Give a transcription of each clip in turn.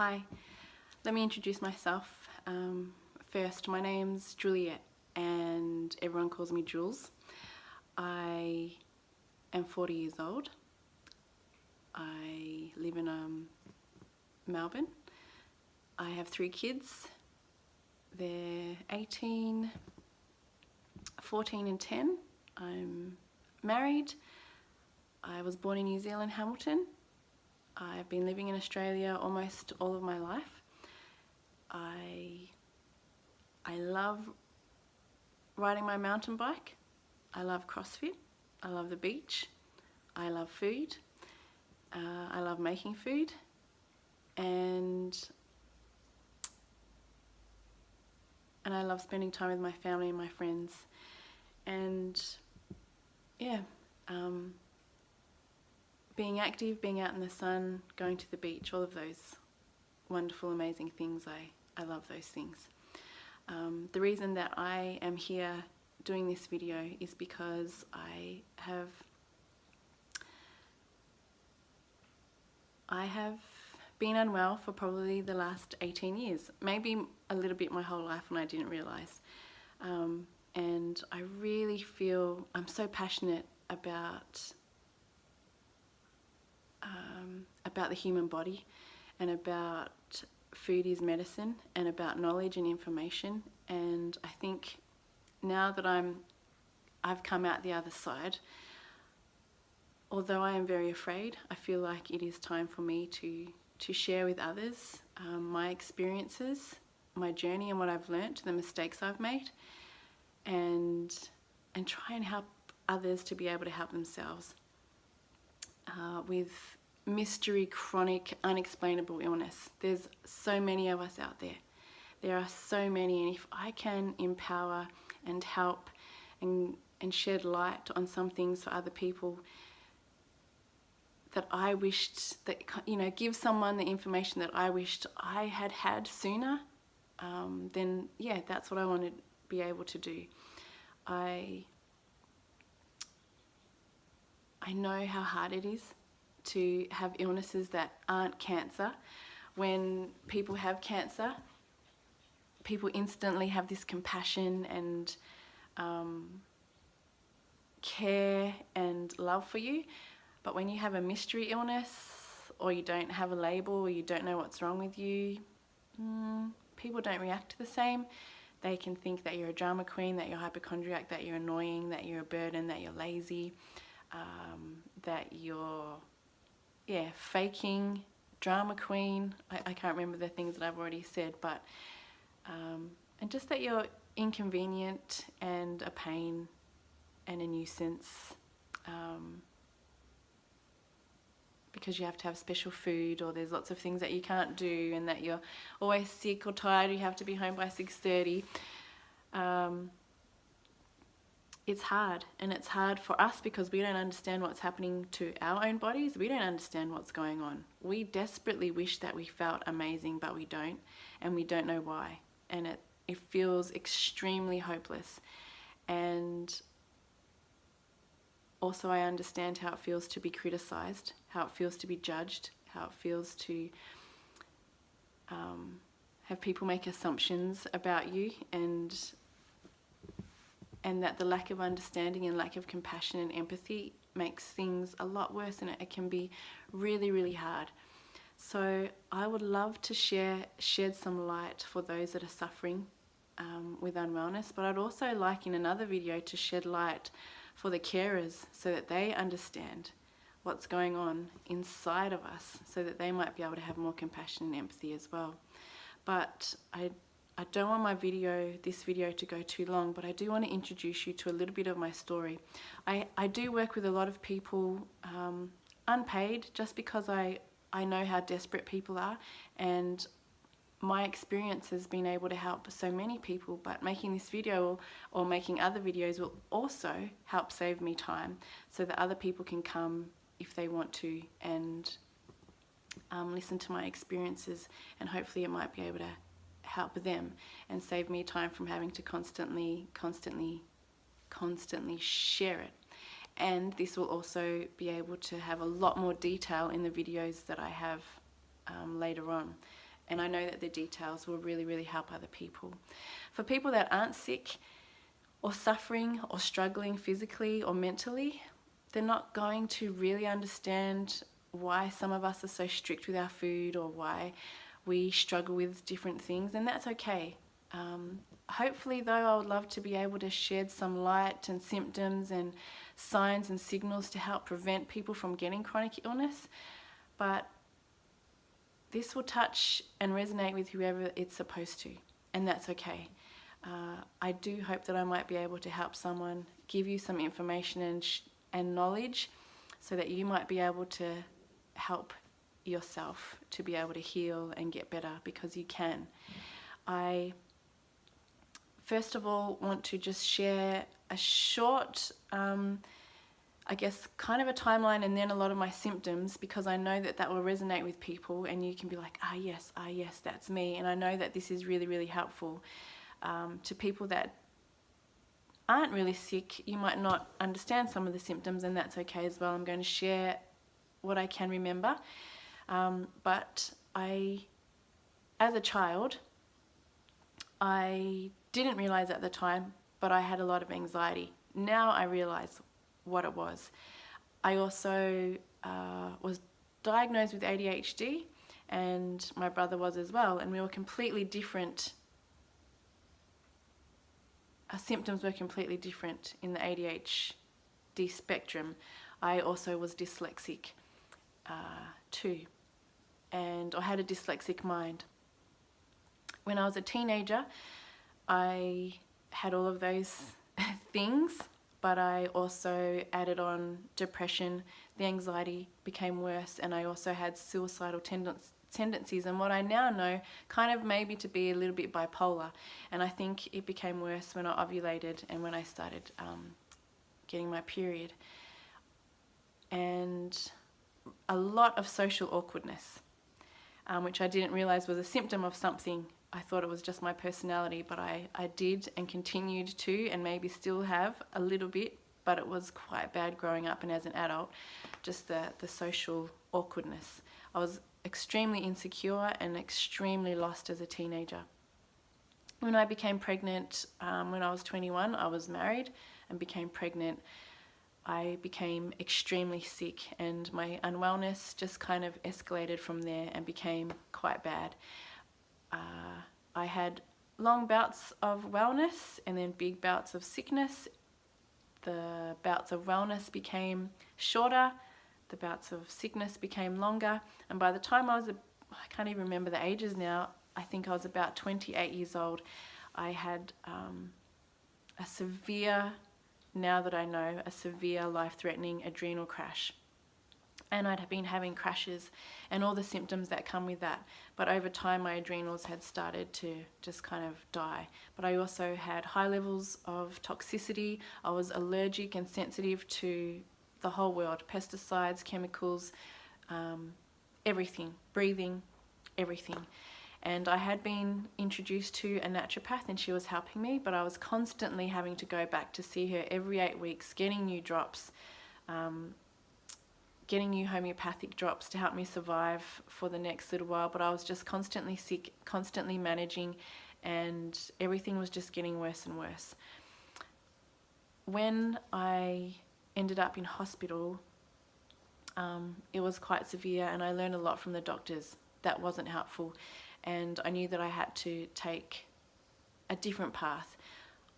Hi, let me introduce myself. First, my name's Juliet and everyone calls me Jules. I am 40 years old. I live in Melbourne. I have 3 kids. They're 18, 14 and 10. I'm married. I was born in New Zealand, Hamilton. I've been living in Australia almost all of my life. I love riding my mountain bike. I love CrossFit. I love the beach. I love food. I love making food. And I love spending time with my family and my friends. And yeah, being active, being out in the sun, going to the beach, all of those wonderful, amazing things. I love those things. The reason that I am here doing this video is because I have been unwell for probably the last 18 years, maybe a little bit my whole life, and I didn't realize. And I really feel I'm so passionate about the human body, and about food is medicine, and about knowledge and information. And I think now that I've come out the other side, although I am very afraid, I feel like it is time for me to share with others my experiences, my journey and what I've learnt, the mistakes I've made, and try and help others to be able to help themselves with mystery, chronic, unexplainable illness. There's so many of us out there. There are so many, and if I can empower and help and shed light on some things for other people that I wished that, give someone the information that I wished I had had sooner, then yeah, that's what I want to be able to do. I know how hard it is to have illnesses that aren't cancer. When people have cancer, people instantly have this compassion and care and love for you. But when you have a mystery illness, or you don't have a label, or you don't know what's wrong with you, people don't react the same. They can think that you're a drama queen, that you're a hypochondriac, that you're annoying, that you're a burden, that you're lazy, that you're faking, drama queen. I can't remember the things that I've already said, but and just that you're inconvenient and a pain and a nuisance, because you have to have special food, or there's lots of things that you can't do, and that you're always sick or tired, you have to be home by 6:30. It's hard, and it's hard for us because we don't understand what's happening to our own bodies. We don't understand what's going on. We desperately wish that we felt amazing, but we don't, and we don't know why. And it feels extremely hopeless. And also I understand how it feels to be criticized, how it feels to be judged, how it feels to have people make assumptions about you, and that the lack of understanding and lack of compassion and empathy makes things a lot worse, and it can be really, really hard. So I would love to shed some light for those that are suffering with unwellness, but I'd also like in another video to shed light for the carers, so that they understand what's going on inside of us, so that they might be able to have more compassion and empathy as well. But I don't want this video to go too long, but I do want to introduce you to a little bit of my story. I do work with a lot of people unpaid, just because I know how desperate people are, and my experience has been able to help so many people. But making this video or making other videos will also help save me time, so that other people can come if they want to and listen to my experiences, and hopefully it might be able to help them and save me time from having to constantly share it. And this will also be able to have a lot more detail in the videos that I have later on, and I know that the details will really, really help other people. For people that aren't sick or suffering or struggling physically or mentally, they're not going to really understand why some of us are so strict with our food or why we struggle with different things, and that's okay. Hopefully though, I would love to be able to shed some light and symptoms and signs and signals to help prevent people from getting chronic illness, but this will touch and resonate with whoever it's supposed to, and that's okay. I do hope that I might be able to help someone, give you some information and knowledge so that you might be able to help yourself to be able to heal and get better, because you can. I first of all want to just share a short, I guess, kind of a timeline and then a lot of my symptoms, because I know that that will resonate with people and you can be like, ah yes, that's me. And I know that this is really, really helpful to people that aren't really sick. You might not understand some of the symptoms, and that's okay as well. I'm going to share what I can remember. But as a child, I didn't realize at the time, but I had a lot of anxiety. Now I realize what it was. I also was diagnosed with ADHD, and my brother was as well, and we were completely different. Our symptoms were completely different in the ADHD spectrum. I also was dyslexic too, and I had a dyslexic mind. When I was a teenager, I had all of those things, but I also added on depression. The anxiety became worse, and I also had suicidal tendencies, and what I now know kind of maybe to be a little bit bipolar. And I think it became worse when I ovulated and when I started getting my period. And a lot of social awkwardness, which I didn't realize was a symptom of something. I thought it was just my personality, but I did and continued to, and maybe still have a little bit, but it was quite bad growing up and as an adult, just the social awkwardness. I was extremely insecure and extremely lost as a teenager. When I became pregnant, when I was 21, I was married and became pregnant. I became extremely sick, and my unwellness just kind of escalated from there and became quite bad. I had long bouts of wellness and then big bouts of sickness. The bouts of wellness became shorter, the bouts of sickness became longer, and by the time I can't even remember the ages now, I think I was about 28 years old, I had a severe, now that I know, a severe life-threatening adrenal crash. And I'd been having crashes and all the symptoms that come with that. But over time, my adrenals had started to just kind of die. But I also had high levels of toxicity. I was allergic and sensitive to the whole world, pesticides, chemicals, everything, breathing, everything. And I had been introduced to a naturopath and she was helping me, but I was constantly having to go back to see her every 8 weeks, getting new drops, getting new homeopathic drops to help me survive for the next little while. But I was just constantly sick, constantly managing, and everything was just getting worse and worse. When I ended up in hospital, it was quite severe, and I learned a lot from the doctors. That wasn't helpful, and I knew that I had to take a different path.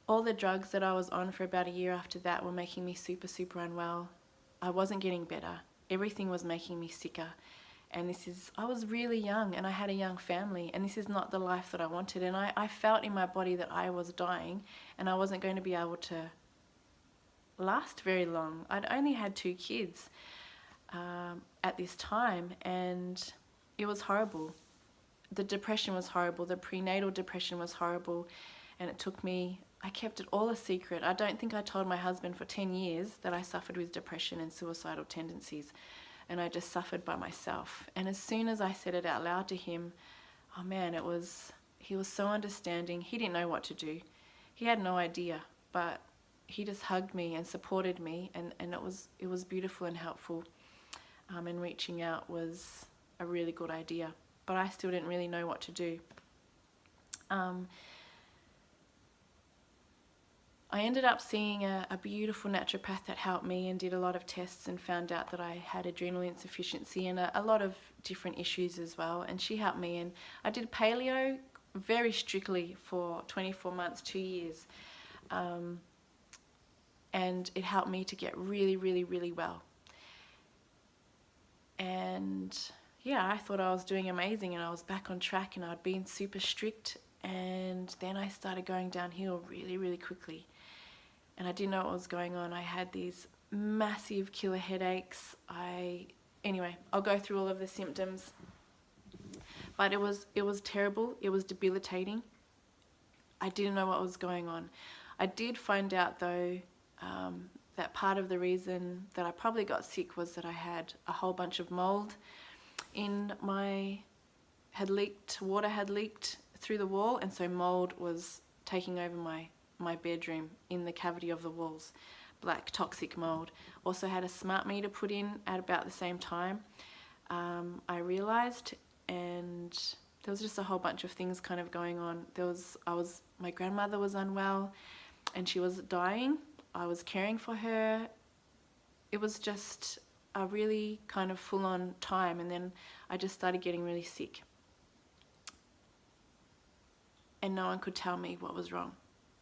All the drugs that I was on for about a year after that were making me super, super unwell. I wasn't getting better. Everything was making me sicker. And I was really young and I had a young family, and this is not the life that I wanted. And I felt in my body that I was dying and I wasn't going to be able to last very long. I'd only had 2 kids at this time, and it was horrible. The depression was horrible. The prenatal depression was horrible, and it took me, I kept it all a secret. I don't think I told my husband for 10 years that I suffered with depression and suicidal tendencies, and I just suffered by myself. And as soon as I said it out loud to him, oh man, he was so understanding. He didn't know what to do. He had no idea, but he just hugged me and supported me, and it was beautiful and helpful. And reaching out was a really good idea. but I still didn't really know what to do. I ended up seeing a beautiful naturopath that helped me and did a lot of tests and found out that I had adrenal insufficiency and a lot of different issues as well. And she helped me, and I did paleo very strictly for 24 months, 2 years. And it helped me to get really, really, really well. And yeah, I thought I was doing amazing and I was back on track and I'd been super strict, and then I started going downhill really, really quickly. And I didn't know what was going on. I had these massive killer headaches. Anyway, I'll go through all of the symptoms. But it was terrible. It was debilitating. I didn't know what was going on. I did find out though that part of the reason that I probably got sick was that I had a whole bunch of mold in water had leaked through the wall, and so mold was taking over my bedroom in the cavity of the walls. Black toxic mold. Also had a smart meter put in at about the same time. I realized, and there was just a whole bunch of things kind of going on. My grandmother was unwell and she was dying. I was caring for her. It was just a really kind of full-on time, and then I just started getting really sick. And no one could tell me what was wrong.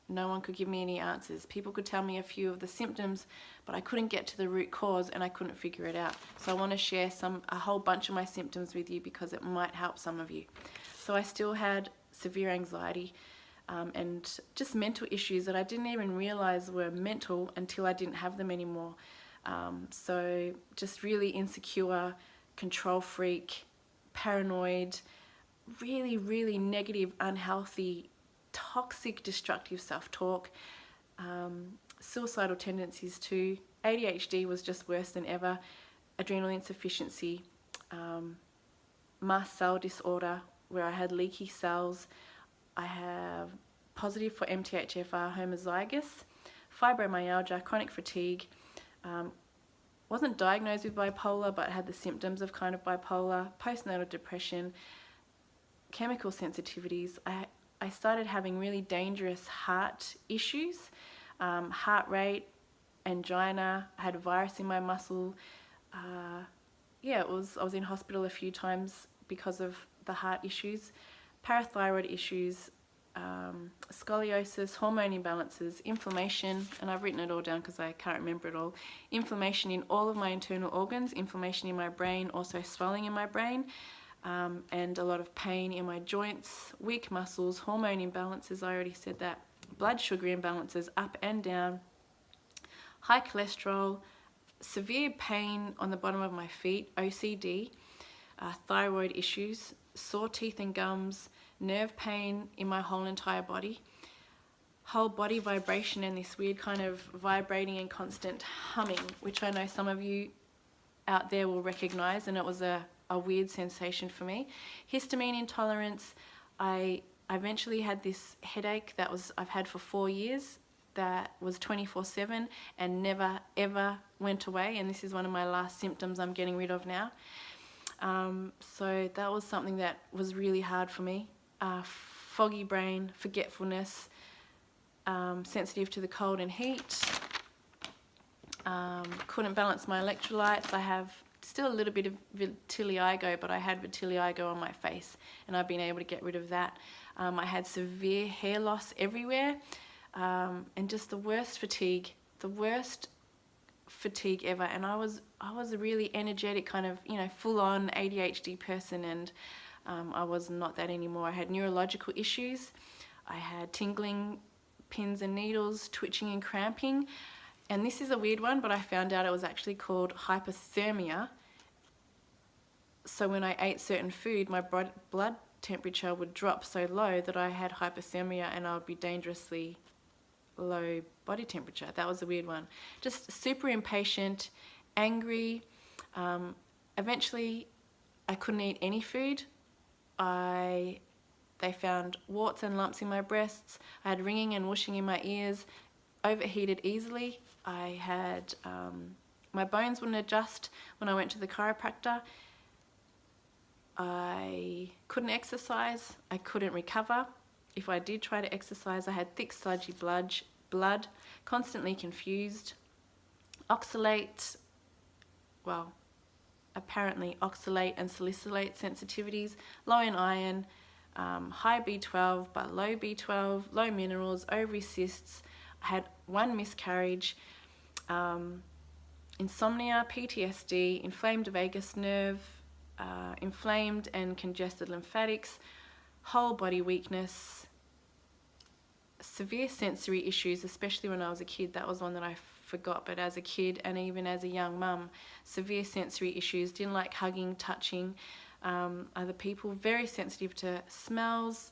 No one could give me any answers. People could tell me a few of the symptoms, but I couldn't get to the root cause and I couldn't figure it out. So I want to share a whole bunch of my symptoms with you because it might help some of you. So I still had severe anxiety and just mental issues that I didn't even realize were mental until I didn't have them anymore. So just really insecure, control freak, paranoid, really, really negative, unhealthy, toxic, destructive self-talk, suicidal tendencies too. ADHD was just worse than ever. Adrenal insufficiency, mast cell disorder where I had leaky cells. I have positive for MTHFR homozygous, fibromyalgia, chronic fatigue. Wasn't diagnosed with bipolar, but had the symptoms of kind of bipolar, postnatal depression, chemical sensitivities. I started having really dangerous heart issues, heart rate, angina. I had a virus in my muscle. I was in hospital a few times because of the heart issues, parathyroid issues, scoliosis, hormone imbalances, inflammation, and I've written it all down because I can't remember it all. Inflammation in all of my internal organs, inflammation in my brain, also swelling in my brain, and a lot of pain in my joints, weak muscles, hormone imbalances, I already said that, blood sugar imbalances up and down, high cholesterol, severe pain on the bottom of my feet, OCD, thyroid issues, sore teeth and gums, nerve pain in my whole entire body, whole body vibration and this weird kind of vibrating and constant humming, which I know some of you out there will recognize, and it was a weird sensation for me. Histamine intolerance. I eventually had this headache that I've had for 4 years that was 24/7 and never ever went away, and this is one of my last symptoms I'm getting rid of now. So that was something that was really hard for me. Foggy brain, forgetfulness, sensitive to the cold and heat, couldn't balance my electrolytes. I have still a little bit of vitiligo, but I had vitiligo on my face and I've been able to get rid of that. I had severe hair loss everywhere, and just the worst fatigue ever. And I was a really energetic kind of, full-on ADHD person, and I was not that anymore. I had neurological issues. I had tingling, pins and needles, twitching and cramping. And this is a weird one, but I found out it was actually called hypothermia. So when I ate certain food, my blood temperature would drop so low that I had hypothermia and I would be dangerously low body temperature. That was a weird one. Just super impatient, angry. Eventually, I couldn't eat any food. They found warts and lumps in my breasts. I had ringing and whooshing in my ears, overheated easily. I had, my bones wouldn't adjust when I went to the chiropractor. I couldn't exercise, I couldn't recover. If I did try to exercise, I had thick, sludgy blood, constantly confused, oxalate, well, apparently oxalate and salicylate sensitivities, low in iron, high B12 but low B12, low minerals, ovary cysts. I had 1 miscarriage, insomnia, PTSD, inflamed vagus nerve, inflamed and congested lymphatics, whole body weakness, severe sensory issues, especially when I was a kid. That was one that I forgot, but as a kid and even as a young mum, severe sensory issues, didn't like hugging, touching other people, very sensitive to smells,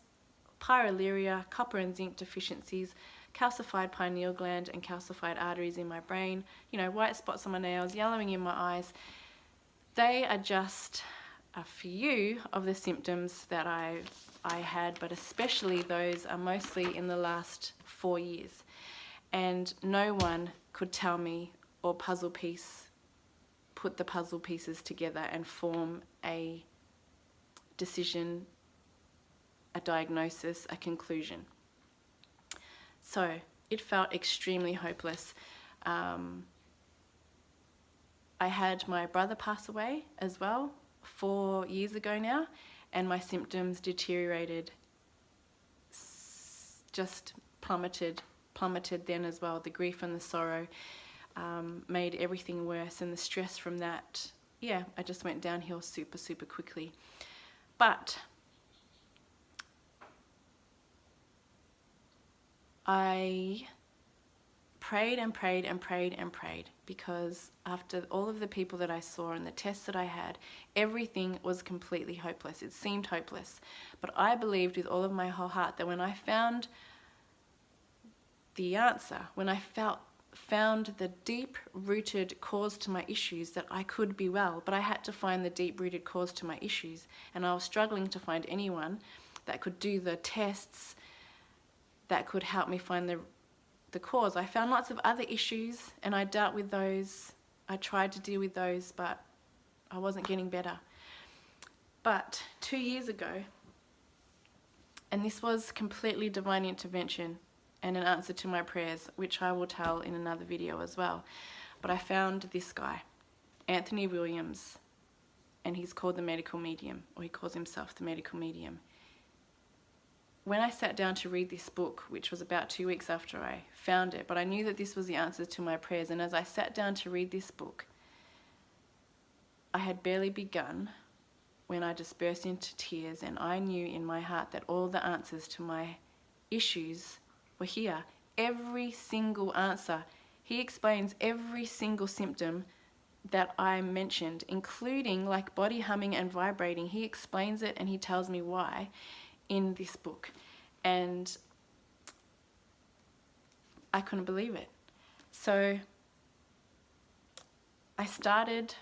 pyroluria, copper and zinc deficiencies, calcified pineal gland and calcified arteries in my brain, white spots on my nails, yellowing in my eyes. They are just a few of the symptoms that I had, but especially those are mostly in the last 4 years. And no one could tell me or put the puzzle pieces together and form a decision, a diagnosis, a conclusion. So it felt extremely hopeless. I had my brother pass away as well 4 years ago now, and my symptoms deteriorated, just plummeted then as well. The grief and the sorrow made everything worse, and the stress from that, I just went downhill super quickly. But I prayed and prayed and prayed and prayed, because after all of the people that I saw and the tests that I had, everything was completely hopeless. It seemed hopeless. But I believed with all of my whole heart that when I found the answer, when I found the deep-rooted cause to my issues, that I could be well. But I had to find the deep-rooted cause to my issues, and I was struggling to find anyone that could do the tests that could help me find the cause. I found lots of other issues and I dealt with those. I tried to deal with those, but I wasn't getting better. But 2 years ago, and this was completely divine intervention and an answer to my prayers, which I will tell in another video as well. But I found this guy, Anthony Williams, and he's called the medical medium, or he calls himself the medical medium. When I sat down to read this book, which was about 2 weeks after I found it, but I knew that this was the answer to my prayers, and as I sat down to read this book, I had barely begun when I just burst into tears, and I knew in my heart that all the answers to my issues were here. Every single answer. He explains every single symptom that I mentioned, including like body humming and vibrating. He explains it and he tells me why in this book, and I couldn't believe it. So I started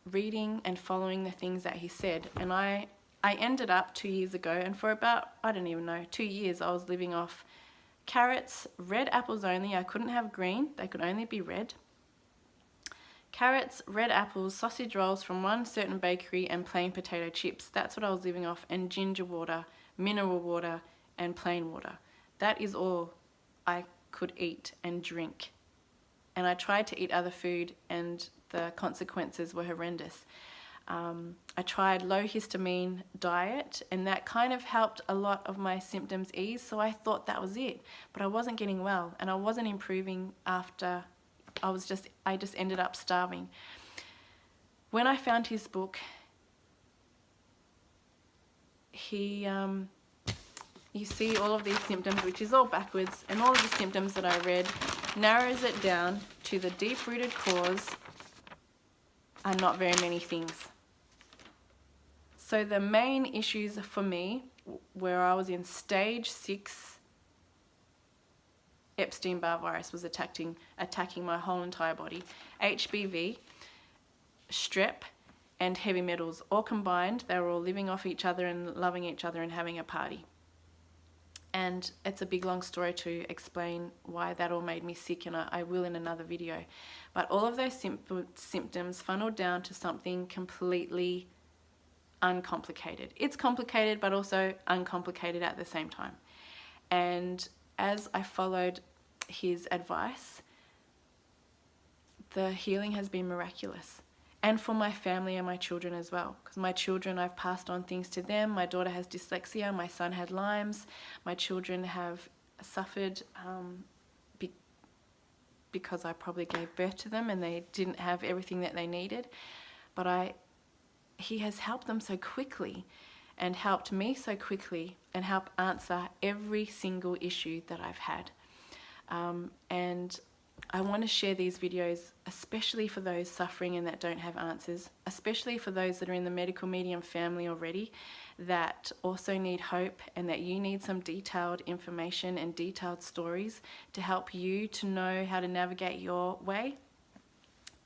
reading and following the things that he said, and I ended up 2 years ago, and for about, I don't even know, 2 years I was living off carrots, red apples only. I couldn't have green, they could only be red. Carrots, red apples, sausage rolls from one certain bakery, and plain potato chips. That's what I was living off, and ginger water, mineral water, and plain water. That is all I could eat and drink. And I tried to eat other food, and the consequences were horrendous. I tried low histamine diet, and that kind of helped a lot of my symptoms ease, so I thought that was it. But I wasn't getting well, and I wasn't improving after. I just ended up starving. When I found his book, you see all of these symptoms, which is all backwards, and all of the symptoms that I read narrows it down to the deep-rooted cause are not very many things. So the main issues for me, where I was in stage 6, Epstein-Barr virus was attacking my whole entire body. HBV, strep, and heavy metals, all combined. They were all living off each other and loving each other and having a party. And it's a big long story to explain why that all made me sick, and I will in another video. But all of those symptoms funneled down to something completely uncomplicated. It's complicated, but also uncomplicated at the same time. And as I followed his advice, the healing has been miraculous. And for my family and my children as well. Because my children, I've passed on things to them. My daughter has dyslexia, my son had Lyme's. My children have suffered because I probably gave birth to them and they didn't have everything that they needed. But he has helped them so quickly and helped me so quickly and helped answer every single issue that I've had. And I want to share these videos, especially for those suffering and that don't have answers, especially for those that are in the medical medium family already, that also need hope and that you need some detailed information and detailed stories to help you to know how to navigate your way,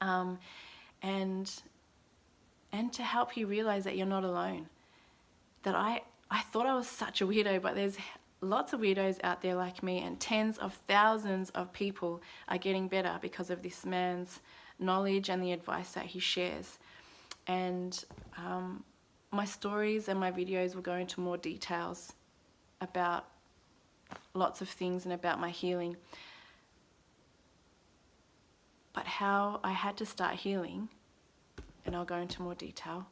and to help you realize that you're not alone. That I thought I was such a weirdo, but there's lots of weirdos out there like me, and tens of thousands of people are getting better because of this man's knowledge and the advice that he shares. And my stories and my videos will go into more details about lots of things and about my healing. But how I had to start healing, and I'll go into more detail,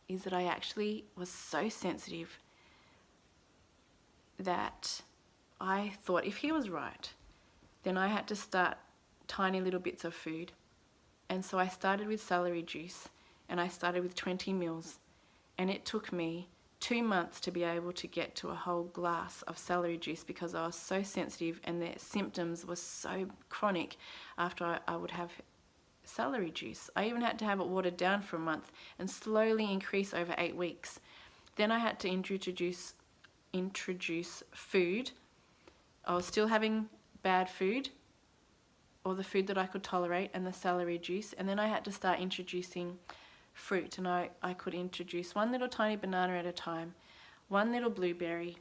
is that I actually was so sensitive that I thought if he was right, then I had to start tiny little bits of food. And so I started with celery juice, and I started with 20 mils, and it took me 2 months to be able to get to a whole glass of celery juice because I was so sensitive and the symptoms were so chronic after I would have celery juice. I even had to have it watered down for a month and slowly increase over 8 weeks. Then I had to introduce food. I was still having bad food, or the food that I could tolerate, and the celery juice. And then I had to start introducing fruit, and I could introduce one little tiny banana at a time, one little blueberry,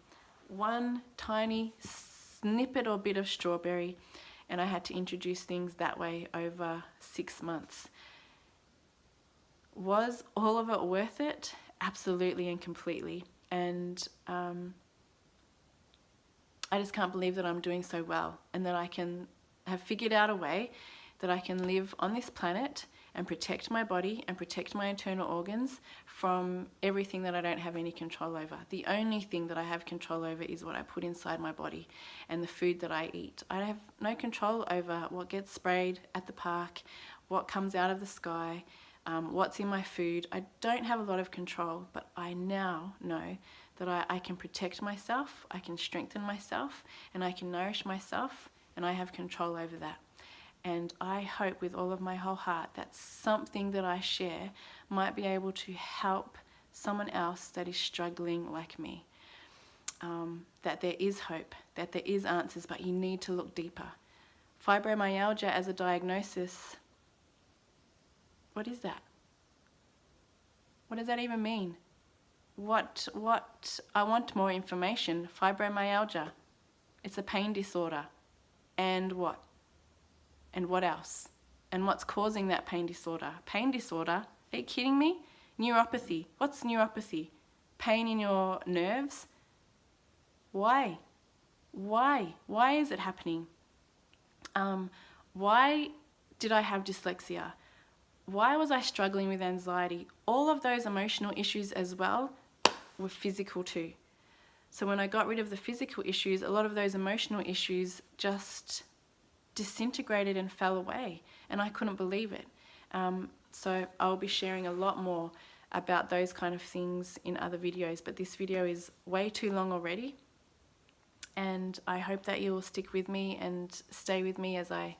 one tiny snippet or bit of strawberry, and I had to introduce things that way over 6 months. Was all of it worth it? Absolutely and completely. And I just can't believe that I'm doing so well, and that I can have figured out a way that I can live on this planet and protect my body and protect my internal organs from everything that I don't have any control over. The only thing that I have control over is what I put inside my body and the food that I eat. I have no control over what gets sprayed at the park, what comes out of the sky, what's in my food. I don't have a lot of control, but I now know that I can protect myself, I can strengthen myself, and I can nourish myself, and I have control over that. And I hope with all of my whole heart that something that I share might be able to help someone else that is struggling like me. That there is hope, that there is answers, but you need to look deeper. Fibromyalgia as a diagnosis, what is that? What does that even mean? What I want more information. Fibromyalgia, it's a pain disorder. And what? And what else? And what's causing that pain disorder? Pain disorder? Are you kidding me? Neuropathy. What's neuropathy? Pain in your nerves? Why? Why is it happening? Why did I have dyslexia? Why was I struggling with anxiety? All of those emotional issues as well were physical too. So when I got rid of the physical issues, a lot of those emotional issues just disintegrated and fell away, and I couldn't believe it. So I'll be sharing a lot more about those kind of things in other videos, but this video is way too long already, and I hope that you will stick with me and stay with me as I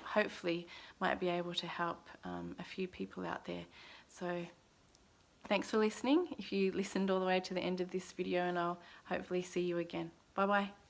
hopefully might be able to help a few people out there. So thanks for listening if you listened all the way to the end of this video, and I'll hopefully see you again. Bye bye.